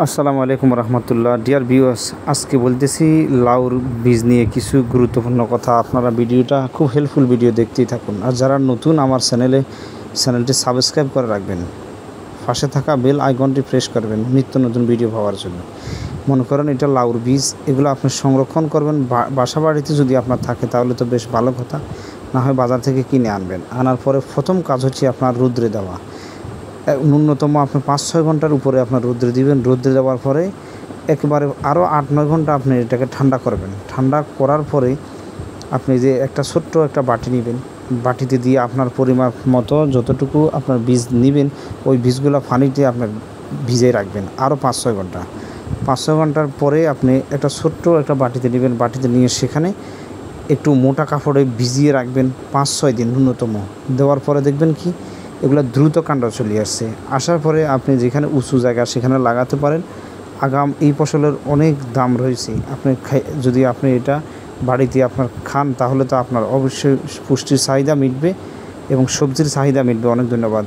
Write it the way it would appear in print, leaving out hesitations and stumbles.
আসসালামু আলাইকুম রহমতুল্লাহ। Dear viewers, আজকে বলতেছি লাউর বীজ নিয়ে কিছু গুরুত্বপূর্ণ কথা। আপনারা ভিডিওটা খুব হেল্পফুল ভিডিও দেখতেই থাকুন। আর যারা নতুন আমার চ্যানেলটি সাবস্ক্রাইব করে রাখবেন, পাশে থাকা বেল আইকনটি প্রেস করবেন নিত্য নতুন ভিডিও পাওয়ার জন্য। মনে করেন এটা লাউর বীজ, এগুলো আপনি সংরক্ষণ করবেন বাসা বাড়িতে যদি আপনার থাকে তাহলে তো বেশ ভালো কথা, না হয় বাজার থেকে কিনে আনবেন। আনার পরে প্রথম কাজ হচ্ছে আপনার রৌদ্রে দেওয়া। ন্যূনতম আপনি 5-6 ঘন্টার উপরে আপনার রৌদ্রে দিবেন। রৌদ্রে দেওয়ার পরে একেবারে আরও 8-9 ঘন্টা আপনি এটাকে ঠান্ডা করবেন। ঠান্ডা করার পরে আপনি যে একটা ছোট্ট একটা বাটি নেবেন, বাটিতে দিয়ে আপনার পরিমাপ মতো যতটুকু আপনার বীজ নেবেন ওই বীজগুলো পানিতে আপনার ভিজিয়ে রাখবেন আরও 5-6 ঘন্টা। 5-6 ঘন্টার পরে আপনি একটা ছোট্ট একটা বাটিতে নেবেন, বাটিতে নিয়ে সেখানে একটু মোটা কাপড়ে ভিজিয়ে রাখবেন 5-6 দিন ন্যূনতম। দেওয়ার পরে দেখবেন কি এগুলো দ্রুত কাণ্ড চলে আসছে। আসার পরে আপনি যেখানে উঁচু জায়গা সেখানে লাগাতে পারেন। আগাম এই ফসলের অনেক দাম রয়েছে। যদি আপনি এটা বাড়িতে আপনার খান তাহলে তো আপনার অবশ্যই পুষ্টির চাহিদা মিটবে এবং সবজির চাহিদা মিটবে। অনেক ধন্যবাদ।